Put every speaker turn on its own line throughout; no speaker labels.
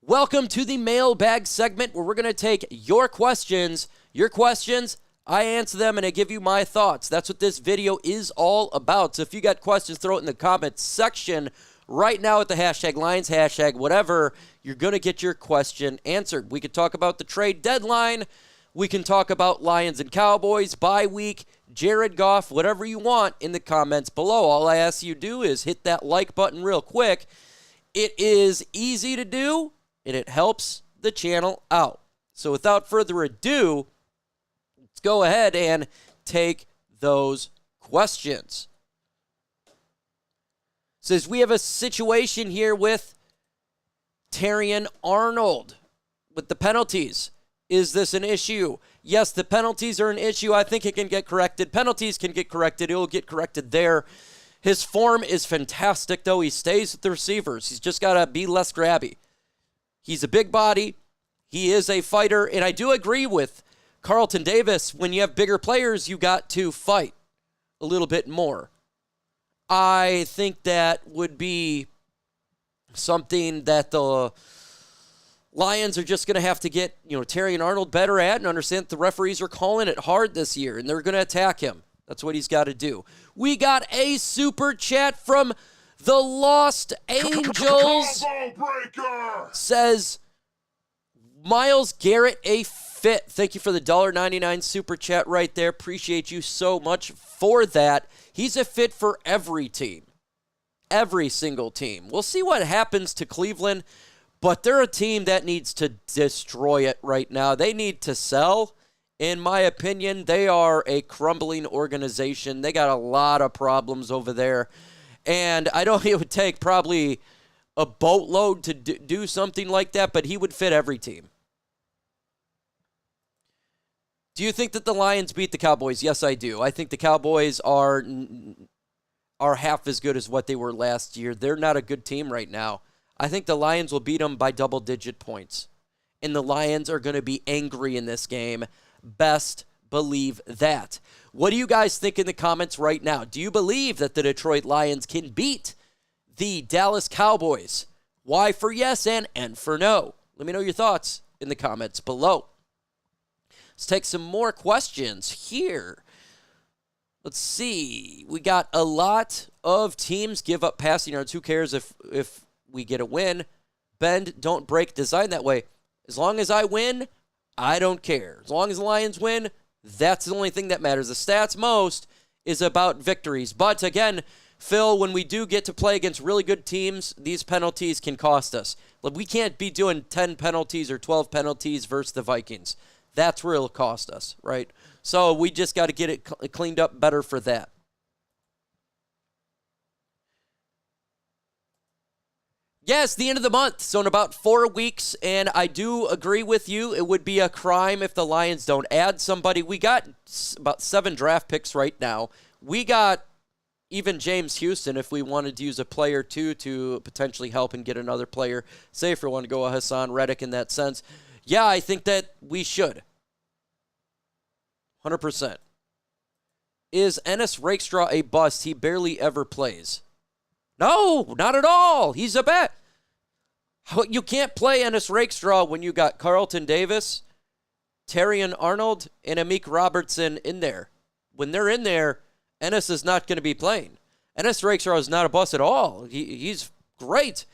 Welcome to the mailbag segment where we're going to take your questions. I answer them and I give you my thoughts. That's what this video is all about. So if you got questions, throw it in the comments section right now with the hashtag Lions, hashtag whatever. You're going to get your question answered. We could talk about the trade deadline. We can talk about Lions and Cowboys, bye week, Jared Goff, whatever you want in the comments below. All I ask you to do is hit that like button real quick. It is easy to do, and it helps the channel out. So without further ado, let's go ahead and take those questions. Says we have a situation here with Terrion Arnold with the penalties. Is this an issue? Yes, the penalties are an issue. I think it can get corrected. Penalties can get corrected. It will get corrected there. His form is fantastic, though. He stays with the receivers. He's just got to be less grabby. He's a big body. He is a fighter. And I do agree with Carlton Davis. When you have bigger players, you got to fight a little bit more. I think that would be something that the Lions are just going to have to get, Terrion Arnold better at and understand that the referees are calling it hard this year, and they're going to attack him. That's what he's got to do. We got a super chat from the Lost Angels. Says, Myles Garrett a fit. Thank you for the $1.99 super chat right there. Appreciate you so much for that. He's a fit for every team. Every single team. We'll see what happens to Cleveland, but they're a team that needs to destroy it right now. They need to sell. In my opinion, they are a crumbling organization. They got a lot of problems over there. And I don't think it would take probably a boatload to do something like that, but he would fit every team. Do you think that the Lions beat the Cowboys? Yes, I do. I think the Cowboys are half as good as what they were last year. They're not a good team right now. I think the Lions will beat them by double-digit points. And the Lions are going to be angry in this game. Best believe that. What do you guys think in the comments right now? Do you believe that the Detroit Lions can beat the Dallas Cowboys? Y for yes and N for no. Let me know your thoughts in the comments below. Let's take some more questions here. Let's see. We got a lot of teams give up passing yards. Who cares if we get a win? Bend, don't break, design that way. As long as I win, I don't care. As long as the Lions win, that's the only thing that matters. The stats most is about victories. But again, Phil, when we do get to play against really good teams, these penalties can cost us. We can't be doing 10 penalties or 12 penalties versus the Vikings. That's where it'll cost us, right? So we just got to get it cleaned up better for that. Yes, the end of the month, so in about 4 weeks, and I do agree with you. It would be a crime if the Lions don't add somebody. We got about 7 draft picks right now. We got even James Houston if we wanted to use a player too to potentially help and get another player. Say if we want to go with Haason, Reddick in that sense. Yeah, I think that we should. 100%. Is Ennis Rakestraw a bust? He barely ever plays. No, not at all. He's a bet. You can't play Ennis Rakestraw when you got Carlton Davis, Terrion Arnold, and Amik Robertson in there. When they're in there, Ennis is not going to be playing. Ennis Rakestraw is not a bust at all. He's great.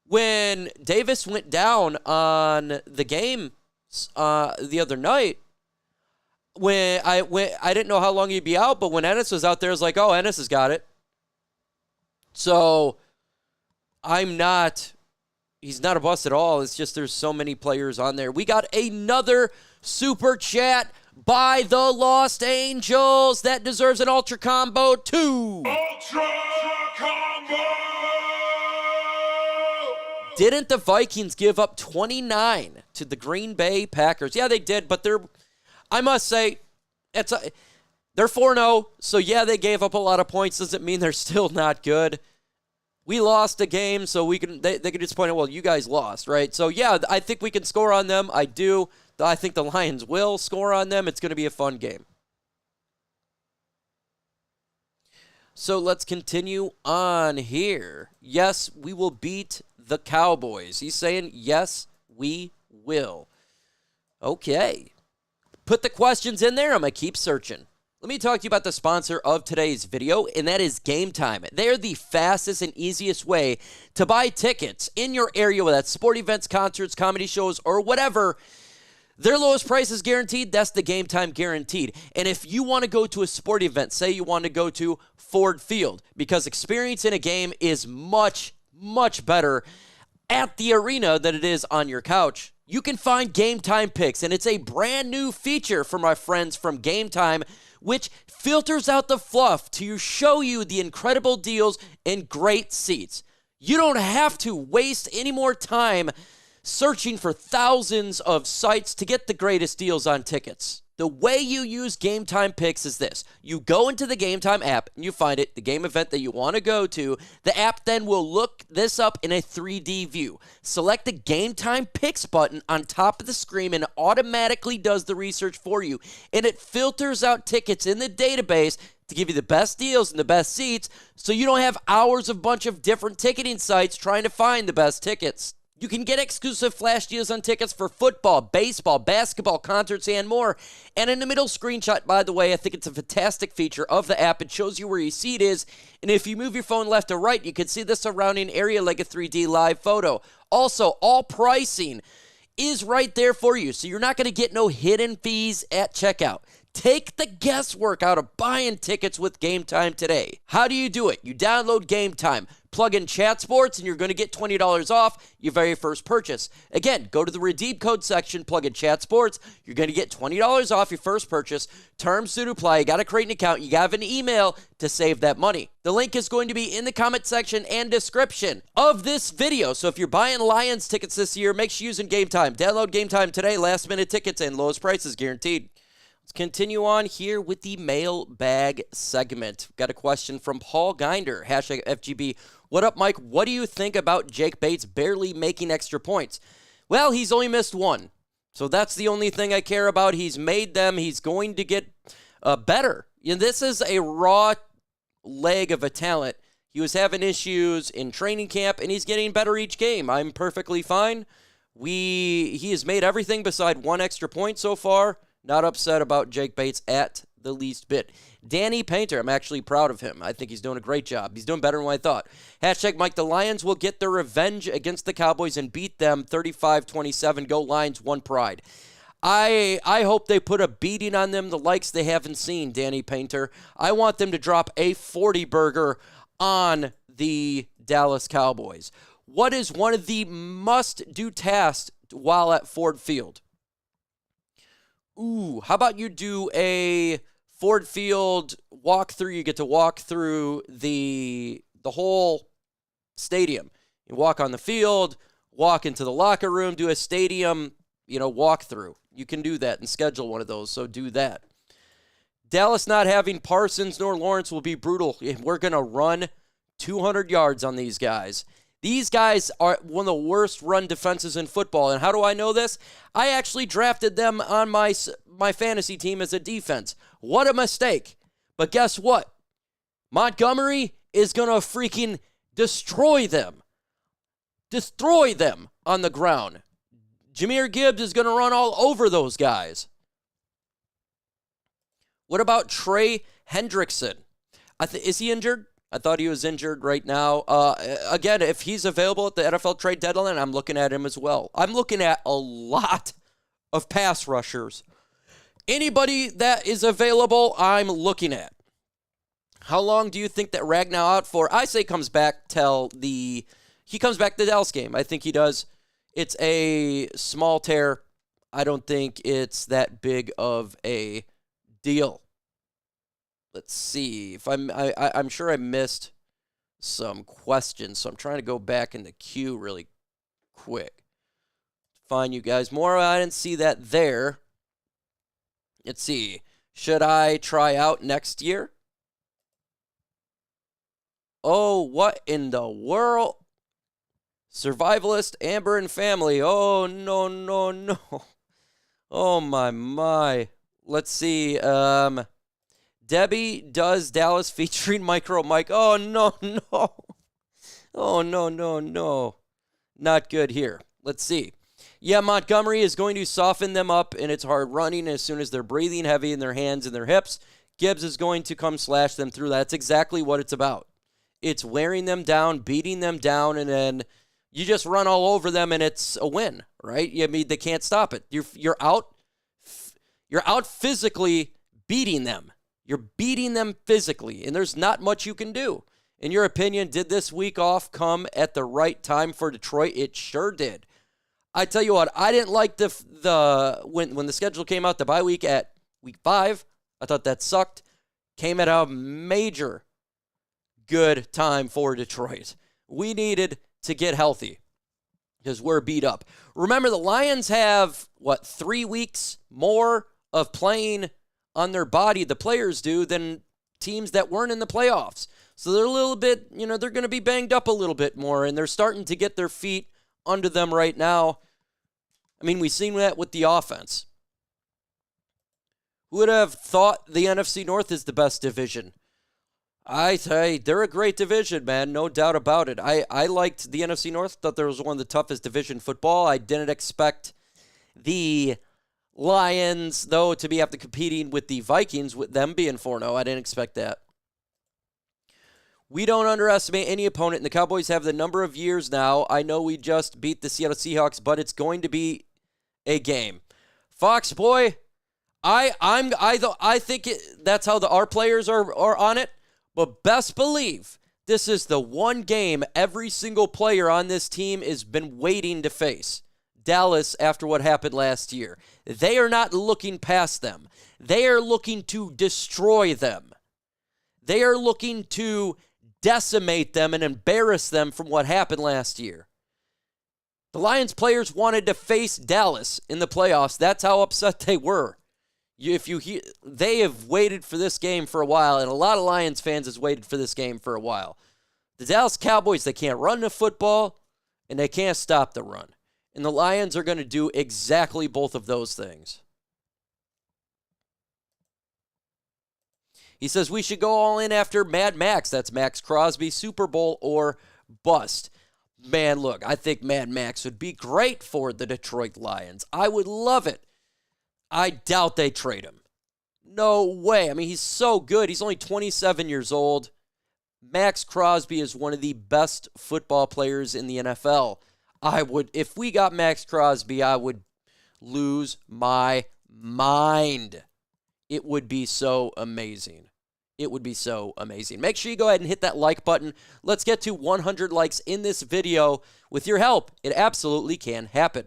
When Davis went down on the game the other night, when I didn't know how long he'd be out, but when Ennis was out there, I was like, oh, Ennis has got it. So he's not a bust at all. It's just there's so many players on there. We got another super chat by the Lost Angels. That deserves an Ultra Combo too. Ultra Combo! Didn't the Vikings give up 29 to the Green Bay Packers? Yeah, they did, but I must say, they're 4-0, so yeah, they gave up a lot of points. Doesn't mean they're still not good. We lost a game, so they can just point out, well, you guys lost, right? So yeah, I think we can score on them. I do. I think the Lions will score on them. It's going to be a fun game. So let's continue on here. Yes, we will beat the Cowboys. He's saying yes, We will. Okay. Put the questions in there. I'm going to keep searching. Let me talk to you about the sponsor of today's video, and that is GameTime. They're the fastest and easiest way to buy tickets in your area, whether that's sport events, concerts, comedy shows, or whatever. Their lowest price is guaranteed. That's the GameTime guaranteed. And if you want to go to a sport event, say you want to go to Ford Field, because experience in a game is much, much better at the arena than it is on your couch, you can find GameTime picks, and it's a brand new feature for my friends from GameTime, which filters out the fluff to show you the incredible deals and great seats. You don't have to waste any more time searching for thousands of sites to get the greatest deals on tickets. The way you use GameTime picks is this. You go into the GameTime app and you find it, the game event that you want to go to. The app then will look this up in a 3D view. Select the GameTime picks button on top of the screen and it automatically does the research for you. And it filters out tickets in the database to give you the best deals and the best seats so you don't have hours of bunch of different ticketing sites trying to find the best tickets. You can get exclusive flash deals on tickets for football, baseball, basketball, concerts, and more. And in the middle screenshot, by the way, I think it's a fantastic feature of the app. It shows you where your seat is. And if you move your phone left or right, you can see the surrounding area like a 3D live photo. Also, all pricing is right there for you. So you're not going to get no hidden fees at checkout. Take the guesswork out of buying tickets with GameTime today. How do you do it? You download GameTime, plug in Chat Sports, and you're going to get $20 off your very first purchase. Again, go to the redeem code section, plug in Chat Sports. You're going to get $20 off your first purchase. Terms do apply. You got to create an account. You got to have an email to save that money. The link is going to be in the comment section and description of this video. So if you're buying Lions tickets this year, make sure you're using GameTime. Download GameTime today. Last minute tickets and lowest prices guaranteed. Let's continue on here with the mailbag segment. We've got a question from Paul Ginder, hashtag FGB. What up, Mike? What do you think about Jake Bates barely making extra points? Well, he's only missed one. So that's the only thing I care about. He's made them. He's going to get better. And this is a raw leg of a talent. He was having issues in training camp, and he's getting better each game. I'm perfectly fine. He has made everything beside one extra point so far. Not upset about Jake Bates at the least bit. Danny Painter, I'm actually proud of him. I think he's doing a great job. He's doing better than what I thought. Hashtag Mike, the Lions will get their revenge against the Cowboys and beat them 35-27. Go Lions, one pride. I hope they put a beating on them, the likes they haven't seen, Danny Painter. I want them to drop a 40-burger on the Dallas Cowboys. What is one of the must-do tasks while at Ford Field? Ooh, how about you do a Ford Field walkthrough? You get to walk through the whole stadium. You walk on the field, walk into the locker room, do a stadium, walkthrough. You can do that and schedule one of those, so do that. Dallas not having Parsons nor Lawrence will be brutal. We're going to run 200 yards on these guys. These guys are one of the worst run defenses in football. And how do I know this? I actually drafted them on my fantasy team as a defense. What a mistake. But guess what? Montgomery is going to freaking destroy them. Destroy them on the ground. Jahmyr Gibbs is going to run all over those guys. What about Trey Hendrickson? Is he injured? I thought he was injured right now. Again, if he's available at the NFL trade deadline, I'm looking at him as well. I'm looking at a lot of pass rushers. Anybody that is available, I'm looking at. How long do you think that Ragnow out for? I say he comes back to the Dallas game. I think he does. It's a small tear. I don't think it's that big of a deal. Let's see if I'm sure I missed some questions, so I'm trying to go back in the queue really quick. Find you guys more. I didn't see that there. Let's see. Should I try out next year? Oh, what in the world? Survivalist, Amber and family. Oh, no. Oh, my. Let's see. Debbie does Dallas featuring Micro Mike. Oh, no. Oh, no. Not good here. Let's see. Yeah, Montgomery is going to soften them up, and it's hard running as soon as they're breathing heavy in their hands and their hips. Gibbs is going to come slash them through. That's exactly what it's about. It's wearing them down, beating them down, and then you just run all over them, and it's a win, right? I mean, they can't stop it. You're out physically beating them. You're beating them physically, and there's not much you can do. In your opinion, did this week off come at the right time for Detroit? It sure did. I tell you what, I didn't like when the schedule came out, the bye week at week 5. I thought that sucked. Came at a major good time for Detroit. We needed to get healthy because we're beat up. Remember, the Lions have, 3 weeks more of playing on their body, the players do, than teams that weren't in the playoffs. So they're a little bit, they're going to be banged up a little bit more, and they're starting to get their feet under them right now. I mean, we've seen that with the offense. Who would have thought the NFC North is the best division? I say they're a great division, man, no doubt about it. I liked the NFC North, thought there was one of the toughest division football. I didn't expect the Lions, though, to be after competing with the Vikings, with them being 4-0. I didn't expect that. We don't underestimate any opponent, and the Cowboys have the number of years now. I know we just beat the Seattle Seahawks, but it's going to be a game. Fox boy, I think that's how our players are on it. But best believe this is the one game every single player on this team has been waiting to face. Dallas, after what happened last year. They are not looking past them. They are looking to destroy them. They are looking to decimate them and embarrass them from what happened last year. The Lions players wanted to face Dallas in the playoffs. That's how upset they were. They have waited for this game for a while, and a lot of Lions fans has waited for this game for a while. The Dallas Cowboys, they can't run the football, and they can't stop the run. And the Lions are going to do exactly both of those things. He says we should go all in after Mad Max. That's Maxx Crosby, Super Bowl or bust. Man, look, I think Mad Max would be great for the Detroit Lions. I would love it. I doubt they trade him. No way. I mean, he's so good. He's only 27 years old. Maxx Crosby is one of the best football players in the NFL. If we got Maxx Crosby, I would lose my mind. It would be so amazing. It would be so amazing. Make sure you go ahead and hit that like button. Let's get to 100 likes in this video. With your help, it absolutely can happen.